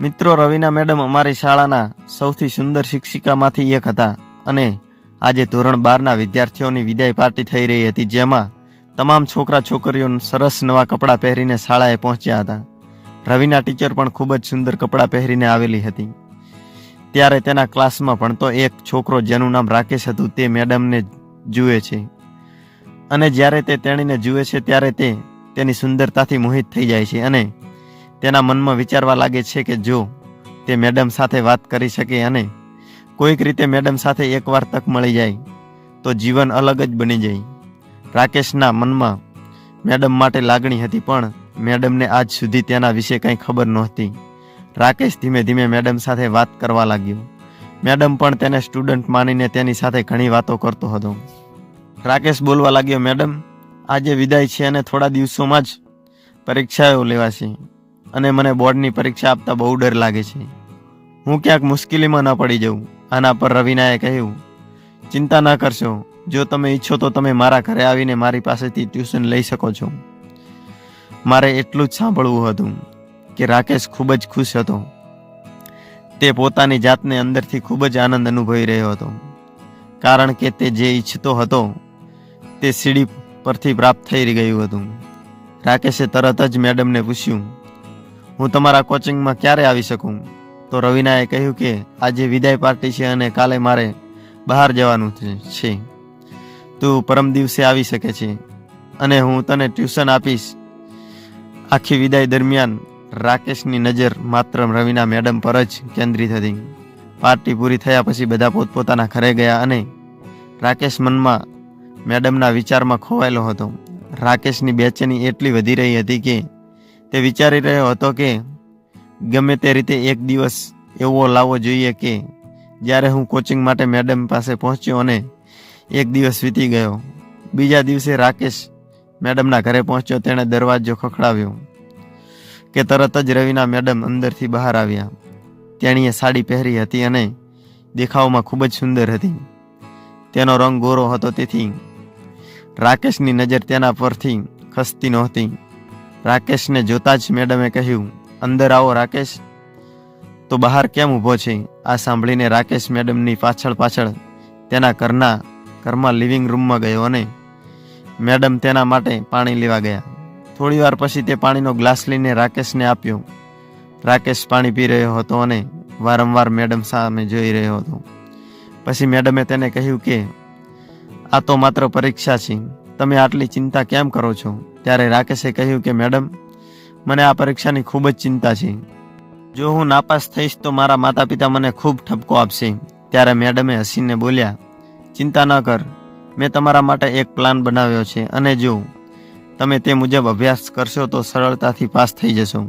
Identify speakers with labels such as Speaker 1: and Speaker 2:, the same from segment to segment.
Speaker 1: મિત્રો, રવિના મેડમ અમારી શાળાના સૌથી સુંદર શિક્ષિકામાંથી એક હતા અને આજે ધોરણ 12ના વિદ્યાર્થીઓની વિદાય પાર્ટી થઈ રહી હતી, જેમાં તમામ છોકરા છોકરીઓ સરસ નવા કપડાં પહેરીને શાળાએ પહોંચ્યા હતા. રવિના ટીચર પણ ખૂબ જ સુંદર કપડાં પહેરીને આવેલી હતી. ત્યારે તેના ક્લાસમાં ભણતો એક છોકરો જેનું નામ રાકેશ હતું તે મેડમને જુએ છે અને જ્યારે તે તેણીને જુએ છે ત્યારે તે તેની સુંદરતાથી મોહિત થઈ જાય છે અને તેના મનમાં વિચારવા લાગે છે કે જો તે મેડમ સાથે વાત કરી શકે અને કોઈક રીતે મેડમ સાથે એકવાર તક મળી જાય તો જીવન અલગ જ બની જાય. રાકેશના મનમાં મેડમ માટે લાગણી હતી, પણ મેડમને આજ સુધી તેના વિશે કંઈ ખબર નહોતી. રાકેશ ધીમે ધીમે મેડમ સાથે વાત કરવા લાગ્યો. મેડમ પણ તેને સ્ટુડન્ટ માનીને તેની સાથે ઘણી વાતો કરતો હતો. રાકેશ બોલવા લાગ્યો, મેડમ, આજે વિદાય છે અને થોડા દિવસોમાં જ પરીક્ષાઓ લેવાશે અને મને બોર્ડની પરીક્ષા આપતા બહુ ડર લાગે છે. હું ક્યાંક મુશ્કેલીમાં ન પડી જાઉં. આના પર રવિનાએ કહ્યું, ચિંતા ન કરશો, જો તમે ઈચ્છો તો તમે મારા ઘરે આવીને મારી પાસેથી ટ્યુશન લઈ શકો છો. મારે એટલું જ સાંભળવું હતું કે રાકેશ ખૂબ જ ખુશ હતો. તે પોતાની જાતને અંદરથી ખૂબ જ આનંદ અનુભવી રહ્યો હતો, કારણ કે તે જે ઈચ્છતો હતો તે સીડી પરથી પ્રાપ્ત થઈ ગયું હતું. રાકેશે તરત જ મેડમને પૂછ્યું, હું તમારા કોચિંગમાં ક્યારે આવી શકું? તો રવિનાએ કહ્યું કે આજે વિદાય પાર્ટી છે અને કાલે મારે બહાર જવાનું છે. તું પરમ દિવસે આવી શકે છે અને હું તને ટ્યુશન આપીશ. આખી વિદાય દરમિયાન રાકેશની નજર માત્ર રવિના મેડમ પર જ કેન્દ્રિત હતી. પાર્ટી પૂરી થયા પછી બધા પોતપોતાના ઘરે ગયા અને રાકેશ મનમાં મેડમના વિચારમાં ખોવાયેલો હતો. રાકેશની બેચેની એટલી વધી રહી હતી કે તે વિચારી રહ્યો હતો કે ગમે તે રીતે એક દિવસ એવો લાવવો જોઈએ કે જ્યારે હું કોચિંગ માટે મેડમ પાસે પહોંચ્યો અને એક દિવસ વીતી ગયો. બીજા દિવસે રાકેશ મેડમના ઘરે પહોંચ્યો. તેણે દરવાજો ખખડાવ્યો કે તરત જ રવિના મેડમ અંદરથી બહાર આવ્યા. તેણીએ સાડી પહેરી હતી અને દેખાવમાં ખૂબ જ સુંદર હતી. તેનો રંગ ગોરો હતો, તેથી રાકેશની નજર તેના પરથી ખસતી નહોતી. રાકેશને જોતા જ મેડમે કહ્યું, અંદર આવો રાકેશ. તો બહાર કેમ ઊભો છે? આ સાંભળીને રાકેશ મેડમની પાછળ તેના ઘરમાં લિવિંગ રૂમમાં ગયો અને મેડમ તેના માટે પાણી લેવા ગયા. થોડી વાર પછી તે પાણીનો ગ્લાસ લઈને રાકેશને આપ્યો. રાકેશ પાણી પી રહ્યો હતો અને વારંવાર મેડમ સામે જોઈ રહ્યો હતો. પછી મેડમે તેને કહ્યું કે આ તો માત્ર પરીક્ષા છે, તમે આટલી ચિંતા કેમ કરો છો? ત્યારે રાકેશે કહ્યું કે મેડમ, મને આ પરીક્ષાની ખૂબ જ ચિંતા છે. જો હું નાપાસ થઈશ તો મારા માતા પિતા મને ખૂબ ઠપકો આપશે. ત્યારે મેડમે હસીને બોલ્યા, ચિંતા ન કર, મેં તમારા માટે એક પ્લાન બનાવ્યો છે અને જો તમે તે મુજબ અભ્યાસ કરશો તો સરળતાથી પાસ થઈ જશો.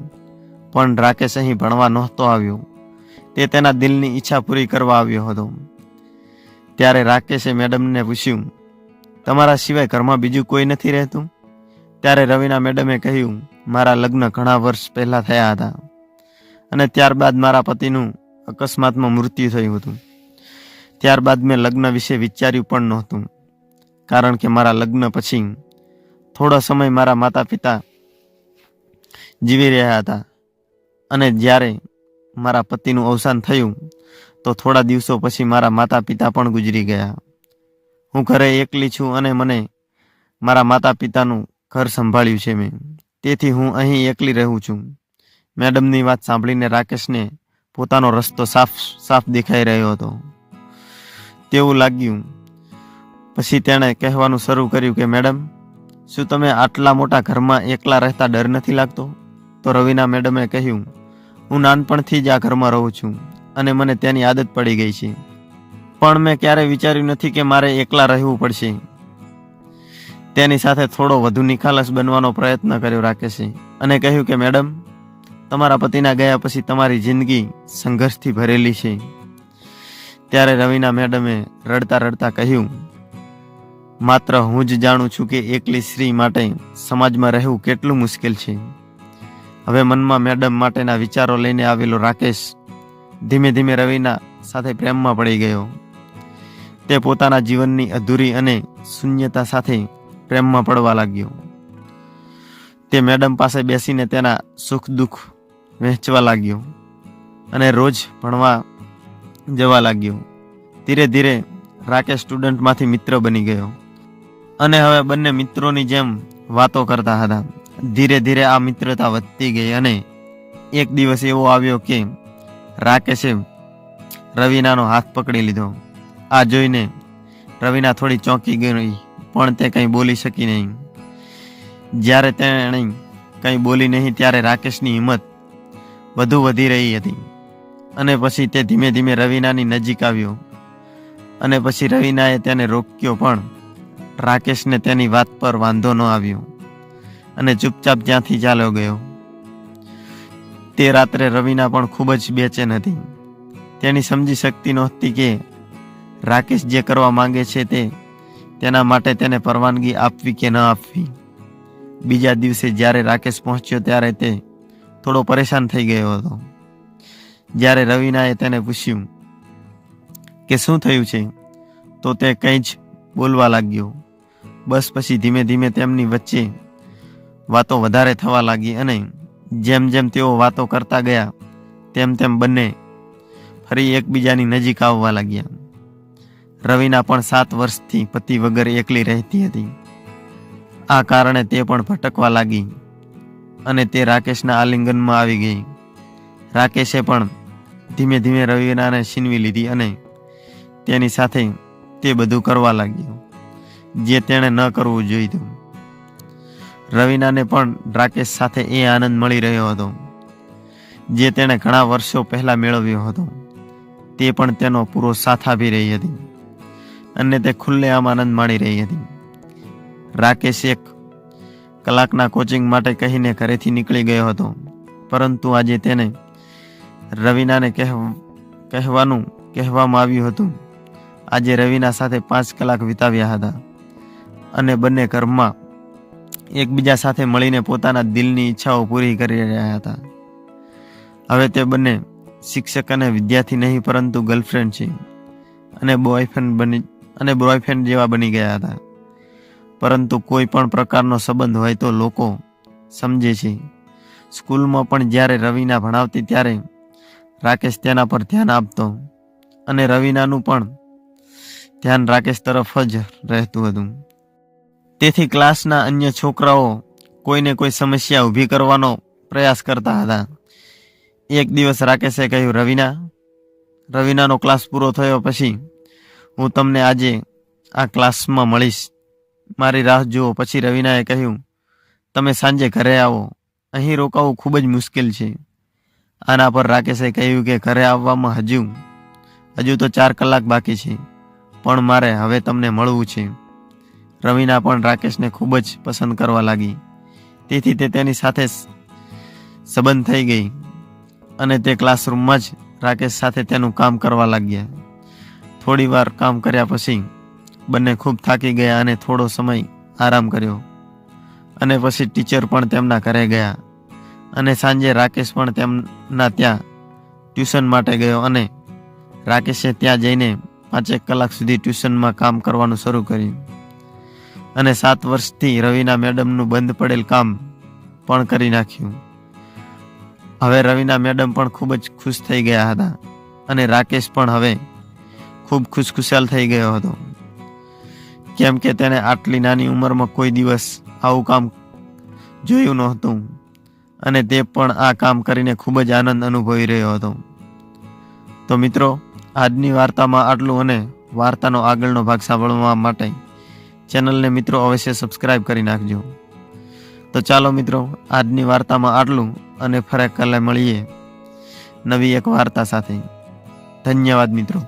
Speaker 1: પણ રાકેશ અહીં ભણવા નહોતો આવ્યો, તે તેના દિલની ઈચ્છા પૂરી કરવા આવ્યો હતો. ત્યારે રાકેશે મેડમને પૂછ્યું, તમારા સિવાય ઘરમાં બીજું કોઈ નથી રહેતું? ત્યારે રવિના મેડમે કહ્યું, મારા લગ્ન ઘણા વર્ષ પહેલાં થયા હતા અને ત્યારબાદ મારા પતિનું અકસ્માતમાં મૃત્યુ થયું હતું. ત્યારબાદ મેં લગ્ન વિશે વિચાર્યું પણ નહોતું, કારણ કે મારા લગ્ન પછી થોડો સમય મારા માતા પિતા જીવી રહ્યા હતા અને જ્યારે મારા પતિનું અવસાન થયું તો થોડા દિવસો પછી મારા માતા પિતા પણ ગુજરી ગયા. હું ઘરે એકલી છું અને મને મારા માતા પિતાનું ઘર સંભાળ્યું છે મેં, તેથી હું અહીં એકલી રહું છું. મેડમની વાત સાંભળીને રાકેશને પોતાનો રસ્તો સાફ દેખાઈ રહ્યો હતો તેવું લાગ્યું. પછી તેણે કહેવાનું શરૂ કર્યું કે મેડમ, શું તમે આટલા મોટા ઘરમાં એકલા રહેતા ડર નથી લાગતો? તો રવિના મેડમે કહ્યું, હું નાનપણથી જ આ ઘરમાં રહું છું અને મને તેની આદત પડી ગઈ છે, પણ મેં ક્યારેય વિચાર્યું નથી કે મારે એકલા રહેવું પડશે. તેની સાથે થોડો વધુ નિખાલસ બનવાનો પ્રયત્ન કર્યો રાકેશે અને કહ્યું કે મેડમ, તમારા પતિના ગયા પછી તમારી જિંદગી સંઘર્ષથી ભરેલી છે. ત્યારે રવિના મેડમે રડતા રડતા કહ્યું, માત્ર હું જ જાણું છું કે એકલી સ્ત્રી માટે સમાજમાં રહેવું કેટલું મુશ્કેલ છે. હવે મનમાં મેડમ માટેના વિચારો લઈને આવેલો રાકેશ ધીમે ધીમે રવિના સાથે પ્રેમમાં પડી ગયો. તે પોતાના જીવનની અધૂરી અને શૂન્યતા સાથે પ્રેમમાં પડવા લાગ્યો. તે મેડમ પાસે બેસીને તેના સુખ દુઃખ વહેંચવા લાગ્યો અને રોજ ભણવા જવા લાગ્યો. ધીરે ધીરે રાકેશ સ્ટુડન્ટમાંથી મિત્ર બની ગયો અને હવે બંને મિત્રોની જેમ વાતો કરતા હતા. ધીરે ધીરે આ મિત્રતા વધતી ગઈ અને એક દિવસ એવો આવ્યો કે રાકેશે રવીનાનો હાથ પકડી લીધો. આ જોઈને રવીના થોડી ચોંકી ગઈ, પણ તે કંઈ બોલી શકી નહીં. જ્યારે તેણે કંઈ બોલી નહીં ત્યારે રાકેશની હિંમત વધુ વધી રહી હતી અને પછી તે ધીમે ધીમે રવીનાની નજીક આવ્યો અને પછી રવીનાએ તેને રોક્યો, પણ રાકેશને તેની વાત પર વાંધો ન આવ્યો અને ચૂપચાપ ત્યાંથી ચાલ્યો ગયો. તે રાત્રે રવીના પણ ખૂબ જ બેચેન હતી. તેની સમજી શકતી નહોતી કે રાકેશ જે કરવા માંગે છે તેના માટે તેને પરવાનગી આપવી કે ન આપવી. બીજા દિવસે જ્યારે રાકેશ પહોંચ્યો ત્યારે તે થોડો પરેશાન થઈ ગયો હતો. જ્યારે રવીનાએ તેને પૂછ્યું કે શું થયું છે તો તે કંઈ જ બોલવા લાગ્યો. બસ પછી ધીમે ધીમે તેમની વચ્ચે વાતો વધારે થવા લાગી અને જેમ જેમ તેઓ વાતો કરતા ગયા તેમ તેમ બંને ફરી એકબીજાની નજીક આવવા લાગ્યા. રવીના પણ 7 વર્ષથી પતિ વગર એકલી રહેતી હતી. આ કારણે તે પણ ભટકવા લાગી અને તે રાકેશના આલિંગનમાં આવી ગઈ. રાકેશે પણ ધીમે ધીમે રવીનાને છીનવી લીધી અને તેની સાથે તે બધું કરવા લાગ્યો જે તેણે ન કરવું જોઈતું. રવીનાને પણ રાકેશ સાથે એ આનંદ મળી રહ્યો હતો જે તેણે ઘણા વર્ષો પહેલા મેળવ્યો હતો. તે પણ તેનો પૂરો સાથ આપી રહી હતી અને તે ખુલ્લેઆમ આનંદ માણી રહી હતી. રાકેશ 1 કલાકના કોચિંગ માટે કહીને ઘરેથી નીકળી ગયો હતો, પરંતુ આજે તેને રવીનાને કહેવામાં આવ્યું હતું. આજે રવીના સાથે 5 કલાક વિતાવ્યા હતા અને બંને ઘરમાં એકબીજા સાથે મળીને પોતાના દિલની ઈચ્છાઓ પૂરી કરી રહ્યા હતા. હવે તે બંને શિક્ષક અને વિદ્યાર્થી નહીં પરંતુ ગર્લફ્રેન્ડ છે અને બોયફ્રેન્ડ જેવા બની ગયા હતા. પરંતુ કોઈ પણ પ્રકારનો સંબંધ હોય તો લોકો સમજે છે. સ્કૂલમાં પણ જ્યારે રવીના ભણાવતી ત્યારે રાકેશ તેના પર ધ્યાન આપતો અને રવીનાનું પણ ધ્યાન રાકેશ તરફ જ રહેતું હતું. તેથી ક્લાસના અન્ય છોકરાઓ કોઈને કોઈ સમસ્યા ઊભી કરવાનો પ્રયાસ કરતા હતા. એક દિવસ રાકેશે કહ્યું, રવીનાનો ક્લાસ પૂરો થયો પછી હું તમને આજે આ ક્લાસમાં મળીશ, મારી રાહ જુઓ. પછી રવીનાએ કહ્યું, તમે સાંજે ઘરે આવો, અહીં રોકાવું ખૂબ જ મુશ્કેલ છે. આના પર રાકેશે કહ્યું કે ઘરે આવવામાં હજુ તો 4 કલાક બાકી છે, પણ મારે હવે તમને મળવું છે. રવીના પણ રાકેશને ખૂબ જ પસંદ કરવા લાગી, તેથી તે તેની સાથે સંબંધ થઈ ગઈ અને તે ક્લાસરૂમમાં જ રાકેશ સાથે તેનું કામ કરવા લાગ્યા. થોડી વાર કામ કર્યા પછી બંને ખૂબ થાકી ગયા અને થોડો સમય આરામ કર્યો અને પછી ટીચર પણ તેમના ઘરે ગયા અને સાંજે રાકેશ પણ તેમના ત્યાં ટ્યુશન માટે ગયો અને રાકેશે ત્યાં જઈને 5 કલાક સુધી ટ્યુશનમાં કામ કરવાનું શરૂ કર્યું અને 7 વર્ષથી રવીના મેડમનું બંધ પડેલ કામ પણ કરી નાખ્યું. હવે રવીના મેડમ પણ ખૂબ જ ખુશ થઈ ગયા હતા અને રાકેશ પણ હવે ખૂબ ખુશખુશાલ થઈ ગયો હતો, કેમ કે તેને આટલી નાની ઉંમરમાં કોઈ દિવસ આવું કામ જોયું નહોતું અને તે પણ આ કામ કરીને ખૂબ જ આનંદ અનુભવી રહ્યો હતો. તો મિત્રો, આજની વાર્તામાં આટલું અને વાર્તાનો આગળનો ભાગ સાંભળવા માટે ચેનલને મિત્રો અવશ્ય સબસ્ક્રાઈબ કરી નાખજો. તો ચાલો મિત્રો, આજની વાર્તામાં આટલું અને ફરી કાલે મળીએ નવી એક વાર્તા સાથે. ધન્યવાદ મિત્રો.